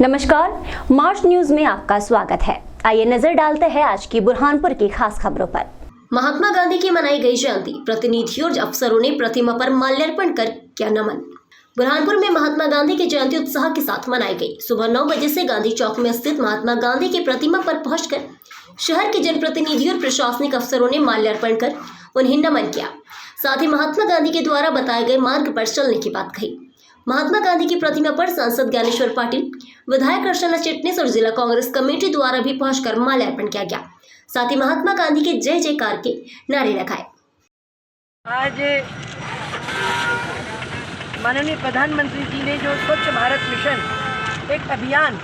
नमस्कार, मार्च न्यूज में आपका स्वागत है। आइए नजर डालते हैं आज की बुरहानपुर की खास खबरों पर। महात्मा गांधी की मनाई गई जयंती, प्रतिनिधियों और अफसरों ने प्रतिमा पर माल्यार्पण कर किया नमन। बुरहानपुर में महात्मा गांधी की जयंती उत्साह के साथ मनाई गई। सुबह 9 बजे से गांधी चौक में स्थित महात्मा गांधी की प्रतिमा पर पहुंचकर शहर के जनप्रतिनिधियों और प्रशासनिक अफसरों ने माल्यार्पण कर उन्हें नमन किया। साथ ही महात्मा गांधी के द्वारा बताए गए मार्ग पर चलने की बात कही। महात्मा गांधी की प्रतिमा पर सांसद ज्ञानेश्वर पाटिल, विधायक अर्चना चिटनीस और जिला कांग्रेस कमेटी द्वारा भी पहुंचकर माल्यार्पण किया गया। साथ ही महात्मा गांधी के जय जयकार के नारे लगाए। आज माननीय प्रधानमंत्री जी ने जो स्वच्छ भारत मिशन, एक अभियान,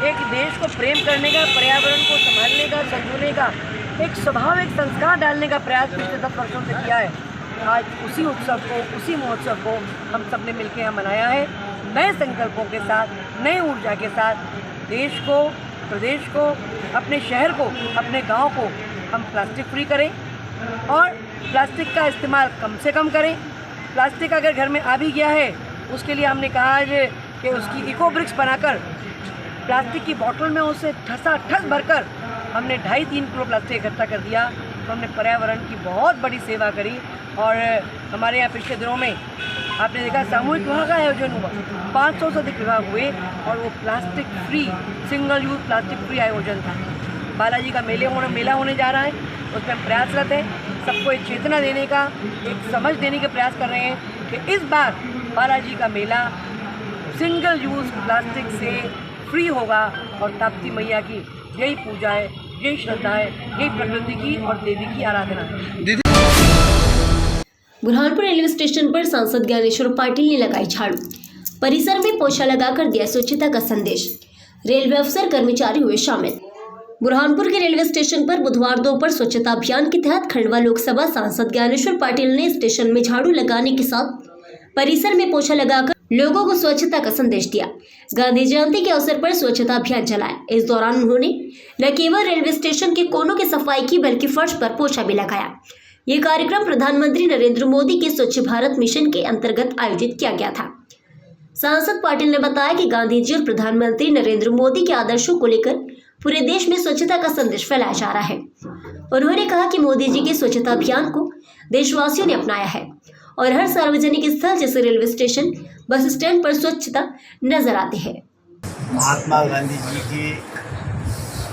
एक देश को प्रेम करने का, पर्यावरण को संभालने का, संजोने का एक स्वभाव, एक संस्कार डालने का प्रयास पिछले 10 वर्षों से किया है। आज उसी उत्सव को, उसी महोत्सव को हम सब ने मिलकर यहाँ मनाया है। नए संकल्पों के साथ, नए ऊर्जा के साथ देश को, प्रदेश को, अपने शहर को, अपने गांव को हम प्लास्टिक फ्री करें और प्लास्टिक का इस्तेमाल कम से कम करें। प्लास्टिक अगर घर में आ भी गया है, उसके लिए हमने कहा है कि उसकी इको ब्रिक्स बनाकर प्लास्टिक की बोतल में उसे ठस भरकर हमने 2.5-3 किलो प्लास्टिक इकट्ठा कर दिया। तो हमने पर्यावरण की बहुत बड़ी सेवा करी। और हमारे यहाँ पिछले दिनों में आपने देखा सामूहिक विवाह का आयोजन हुआ, 500 से अधिक विवाह हुए और वो plastic free, single use plastic free आयोजन था। बालाजी का मेला होने जा रहा है, उसमें हम प्रयासरत हैं। सबको एक चेतना देने का, एक समझ देने के प्रयास कर रहे हैं कि इस बार बालाजी का मेला सिंगल यूज प्लास्टिक से फ्री होगा। और ताप्ती मैया की यही पूजा है, यही श्रद्धा है, यही प्रकृति की और देवी की आराधना है। बुरहानपुर रेलवे स्टेशन पर सांसद ज्ञानेश्वर पाटिल ने लगाई झाड़ू, परिसर में पोछा लगाकर दिया स्वच्छता का संदेश। रेलवे अफसर कर्मचारी हुए शामिल। बुरहानपुर के रेलवे स्टेशन पर बुधवार दोपहर स्वच्छता अभियान के तहत खंडवा लोकसभा सांसद ज्ञानेश्वर पाटिल ने स्टेशन में झाड़ू लगाने के साथ परिसर में पोछा लगाकर लोगों को स्वच्छता का संदेश दिया। गांधी जयंती के अवसर पर स्वच्छता अभियान चलाया। इस दौरान उन्होंने न केवल रेलवे स्टेशन के कोनों की सफाई की, बल्कि फर्श पर पोछा भी लगाया। ये कार्यक्रम प्रधानमंत्री नरेंद्र मोदी के स्वच्छ भारत मिशन के अंतर्गत आयोजित किया गया था। सांसद पाटिल ने बताया कि गांधी जी और प्रधानमंत्री नरेंद्र मोदी के आदर्शों को लेकर पूरे देश में स्वच्छता का संदेश फैलाया जा रहा है। उन्होंने कहा कि मोदी जी के स्वच्छता अभियान को देशवासियों ने अपनाया है और हर सार्वजनिक स्थल जैसे रेलवे स्टेशन, बस स्टैंड पर स्वच्छता नजर आती है। महात्मा गांधी जी की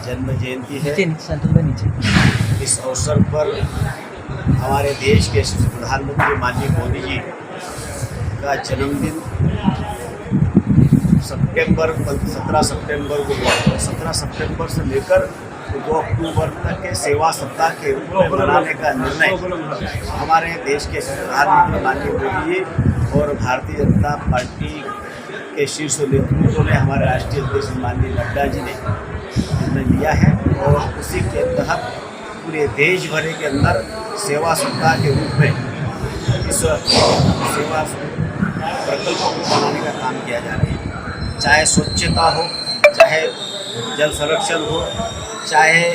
जन्म जयंती है। इस अवसर पर हमारे देश के प्रधानमंत्री माननीय मोदी जी का जन्मदिन 17 सितंबर को हुआ। 17 सितंबर से लेकर 2 अक्टूबर तक के सेवा सप्ताह के रूप में मनाने का निर्णय हमारे देश के प्रधानमंत्री माननीय मोदी जी और भारतीय जनता पार्टी के शीर्ष नेतृत्व ने, हमारे राष्ट्रीय अध्यक्ष माननीय नड्डा जी ने निर्णय लिया है। और उसी के तहत पूरे देश भर के अंदर सेवा सप्ताह के रूप में इस सेवा प्रकल्प को बनाने का काम किया जा रहा है। चाहे स्वच्छता हो, चाहे जल संरक्षण हो, चाहे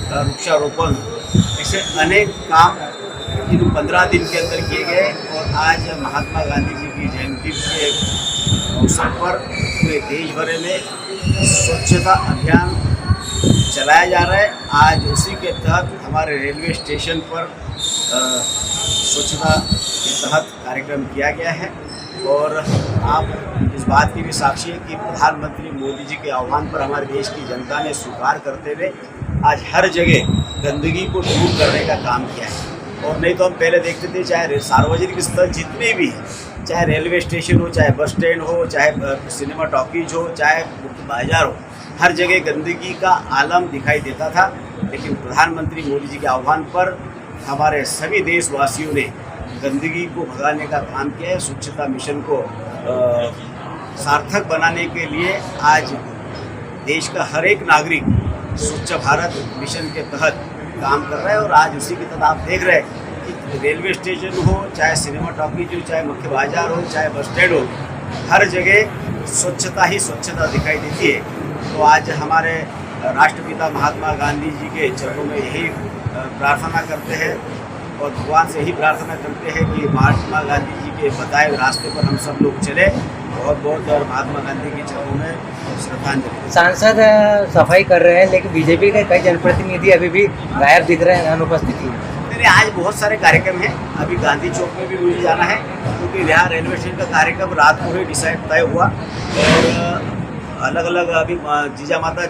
वृक्षारोपण, ऐसे अनेक काम इन 15 दिन के अंदर किए गए। और आज महात्मा गांधी जी की जयंती के अवसर पर पूरे देश भर में स्वच्छता अभियान चलाया जा रहा है। आज उसी के तहत हमारे रेलवे स्टेशन पर स्वच्छता के तहत कार्यक्रम किया गया है। और आप इस बात की भी साक्षी है कि प्रधानमंत्री मोदी जी के आह्वान पर हमारे देश की जनता ने स्वीकार करते हुए आज हर जगह गंदगी को दूर करने का काम किया है। और नहीं तो हम पहले देखते थे, चाहे सार्वजनिक स्थल जितने भी हैं, चाहे रेलवे स्टेशन हो, चाहे बस स्टैंड हो, चाहे सिनेमा टॉकीज हो, चाहे मुख्य बाजार हो, हर जगह गंदगी का आलम दिखाई देता था। लेकिन प्रधानमंत्री मोदी जी के आह्वान पर हमारे सभी देशवासियों ने गंदगी को भगाने का काम किया है। स्वच्छता मिशन को सार्थक बनाने के लिए आज देश का हर एक नागरिक स्वच्छ भारत मिशन के तहत काम कर रहा है। और आज उसी के तहत आप देख रहे हैं कि रेलवे स्टेशन हो, चाहे सिनेमा टॉकीज हो, चाहे मुख्य बाजार हो, चाहे बस स्टैंड हो, हर जगह स्वच्छता ही स्वच्छता दिखाई देती है। तो आज हमारे राष्ट्रपिता महात्मा गांधी जी के चरणों में यही प्रार्थना करते हैं और भगवान से यही प्रार्थना करते हैं कि महात्मा गांधी जी के बताए रास्ते पर हम सब लोग चले बहुत बहुत और महात्मा गांधी के चरणों में श्रद्धांजलि। सांसद सफाई कर रहे हैं, लेकिन बीजेपी के कई जनप्रतिनिधि अभी भी गायब दिख रहे हैं, अनुपस्थित ही। नहीं, आज बहुत सारे कार्यक्रम हैं। अभी गांधी चौक में भी मुझे जाना है, क्योंकि यहाँ रेलवे स्टेशन का कार्यक्रम रात को ही डिसाइड तय हुआ और अलग अलग अभी जीजा माता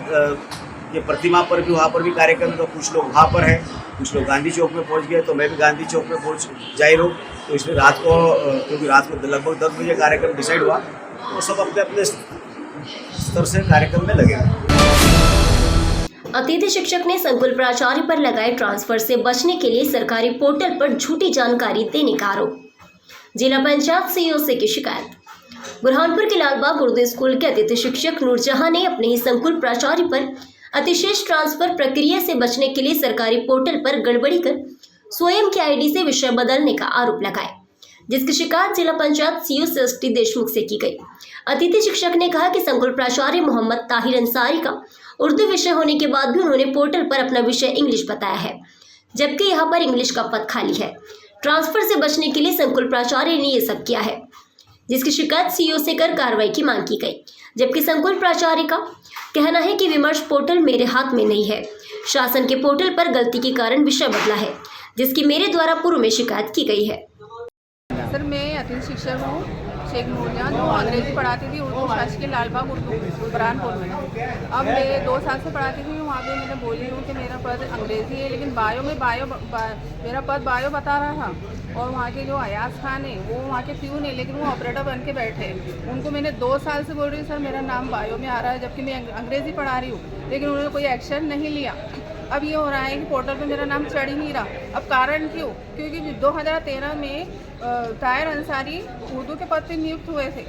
के प्रतिमा पर भी, वहाँ पर भी कार्यक्रम, तो कुछ लोग वहाँ पर हैं, कुछ लोग गांधी चौक में पहुँच गए, तो मैं भी गांधी चौक में पहुँच जाहिर हूँ। तो इसमें रात को, क्योंकि रात को लगभग 10 बजे कार्यक्रम डिसाइड हुआ, तो सब अपने अपने स्तर से कार्यक्रम में लगे। अतिथि शिक्षक ने संकुल प्राचार्य पर लगाए ट्रांसफर से बचने के लिए सरकारी पोर्टल पर झूठी जानकारी देने का आरोप। जिला पंचायत सीईओ से की शिकायत। बुरहानपुर के लालबाग उर्दू स्कूल के अतिथि शिक्षक नूरजहां ने अपने ही संकुल प्राचार्य पर अतिशेष ट्रांसफर प्रक्रिया से बचने के लिए सरकारी पोर्टल पर गड़बड़ी कर स्वयं की आईडी से विषय बदलने का आरोप लगाया, जिसकी शिकायत जिला पंचायत सीईओ से एसटी देशमुख से की गई। अतिथि शिक्षक ने कहा कि संकुल प्राचार्य मोहम्मद ताहिर अंसारी का उर्दू विषय होने के बाद भी उन्होंने पोर्टल पर अपना विषय इंग्लिश बताया है, जबकि यहाँ पर इंग्लिश का पद खाली है। ट्रांसफर से बचने के लिए संकुल प्राचार्य ने ये सब किया है, जिसकी शिकायत सीईओ से कर कार्रवाई की मांग की गई। जबकि संकुल प्राचार्य का कहना है कि विमर्श पोर्टल मेरे हाथ में नहीं है, शासन के पोर्टल पर गलती के कारण विषय बदला है, जिसकी मेरे द्वारा पूर्व में शिकायत की गई है। सर, मैं अतिथि शिक्षक हूँ शेख नूरजहां, जो अंग्रेजी पढ़ाती थी उर्दू शासकीय लालबाग उर्दू बुरहानपुर में। अब मैं 2 साल से पढ़ाती थी, वहाँ पे मैंने बोली हूँ कि मेरा पद अंग्रेजी है, लेकिन मेरा पद बायो बता रहा था। और वहाँ के जो अयाज खान है वो वहाँ के प्यून है, लेकिन वो ऑपरेटर बन के बैठे। उनको मैंने 2 साल से बोल रही हूँ सर मेरा नाम बायो में आ रहा है, जबकि मैं अंग्रेज़ी पढ़ा रही हूँ, लेकिन उन्होंने कोई एक्शन नहीं लिया। अब ये हो रहा है कि पोर्टल पे मेरा नाम चढ़ ही नहीं रहा। अब कारण क्यों? क्योंकि 2013 में ताहिर अंसारी उर्दू के पद पे नियुक्त हुए थे,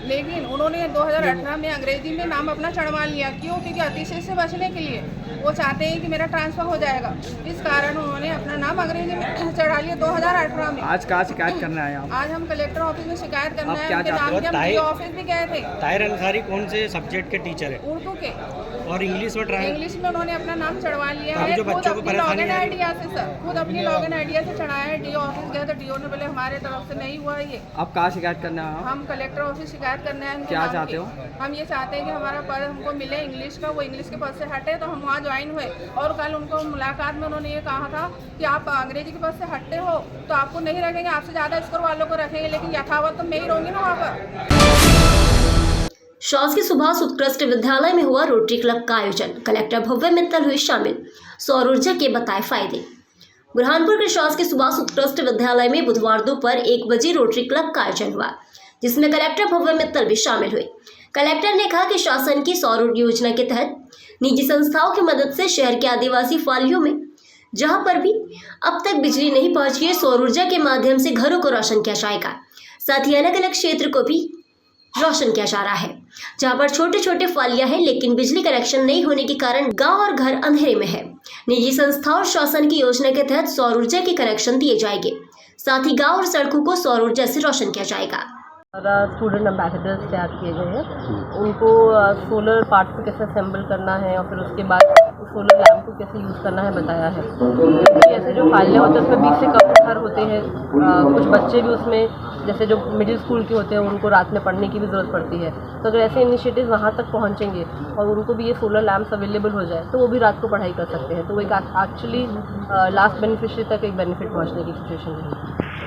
लेकिन उन्होंने 2018 में अंग्रेजी में नाम अपना चढ़वा लिया। क्यों? क्योंकि अतिशय से बचने के लिए वो चाहते हैं कि मेरा ट्रांसफ़र हो जाएगा, इस कारण उन्होंने अपना नाम अंग्रेजी में चढ़ा लिया 2018 में। आज कहाँ शिकायत करना है आप? आज हम कलेक्टर ऑफिस में शिकायत करना है। क्या उनके नाम के हम DO ऑफिस भी गए थे। ताहिर अंसारी कौन से सब्जेक्ट के टीचर है? उर्दू के। और इंग्लिश में इंग्लिश में उन्होंने अपना नाम चढ़वा लिया है, जो बच्चों को परेशानी लॉगिन आइडिया से सर, खुद अपनी लॉगिन आइडिया से चढ़ाया है। DO ऑफिस गए तो DO ने बोले हमारे तरफ से नहीं हुआ ये। अब कहाँ शिकायत करना है? हम कलेक्टर ऑफिस शिकायत करना है। क्या चाहते हो? हम ये चाहते हैं कि हमारा पद हमको मिले इंग्लिश का, वो इंग्लिश के पद से हटे तो हम वहाँ ज्वाइन हुए। और कल उनको मुलाकात में उन्होंने ये कहा था कि आप अंग्रेजी के पद से हटते हो तो आपको नहीं रखेंगे, आपसे ज़्यादा स्कोर वालों को रखेंगे, लेकिन यथावत तो मैं ही रहूँगी ना वहाँ पर। शासकीय सुभाष उत्कृष्ट विद्यालय में हुआ रोटरी क्लब का आयोजन, कलेक्टर भव्य मित्तल हुए शामिल, सौर ऊर्जा के बताए फायदे। बुरहानपुर के शासकीय सुभाष उत्कृष्ट विद्यालय में बुधवार दोपहर 1 बजे रोटरी क्लब का आयोजन हुआ, जिसमें कलेक्टर भव्य मित्तल भी शामिल हुए। कलेक्टर ने कहा कि शासन की सौर ऊर्जा योजना के तहत निजी संस्थाओं की मदद से शहर के आदिवासी फालियों में जहां पर भी अब तक बिजली नहीं पहुंची है, सौर ऊर्जा के माध्यम से घरों को रोशन किया जाएगा। साथ ही अलग अलग क्षेत्र को भी रोशन किया जा रहा है, जहां पर छोटे छोटे फालियां हैं लेकिन बिजली कनेक्शन नहीं होने के कारण गांव और घर अंधेरे में है। निजी संस्थाओं और शासन की योजना के तहत सौर ऊर्जा के कनेक्शन दिए जाएंगे, साथ ही गांव और सड़कों को सौर ऊर्जा से रोशन किया जाएगा। स्टूडेंट एम्बेसडर्स तैयार किए गए हैं, उनको सोलर पार्ट को कैसे असेंबल करना है और फिर उसके बाद सोलर लैम्प को कैसे यूज़ करना है बताया है। क्योंकि ऐसे जो फाइलें होते हैं उसमें 20 से कम घर होते हैं, कुछ बच्चे भी उसमें जैसे जो मिडिल स्कूल के होते हैं उनको रात में पढ़ने की भी ज़रूरत पड़ती है। तो अगर ऐसे इनिशिएटिव वहाँ तक पहुँचेंगे और उनको भी ये सोलर लैम्प्स अवेलेबल हो जाए तो वो भी रात को पढ़ाई कर सकते हैं। तो वो एक एक्चुअली लास्ट बेनिफिशियरी तक एक बेनिफिट पहुँचने की सिचुएशन है।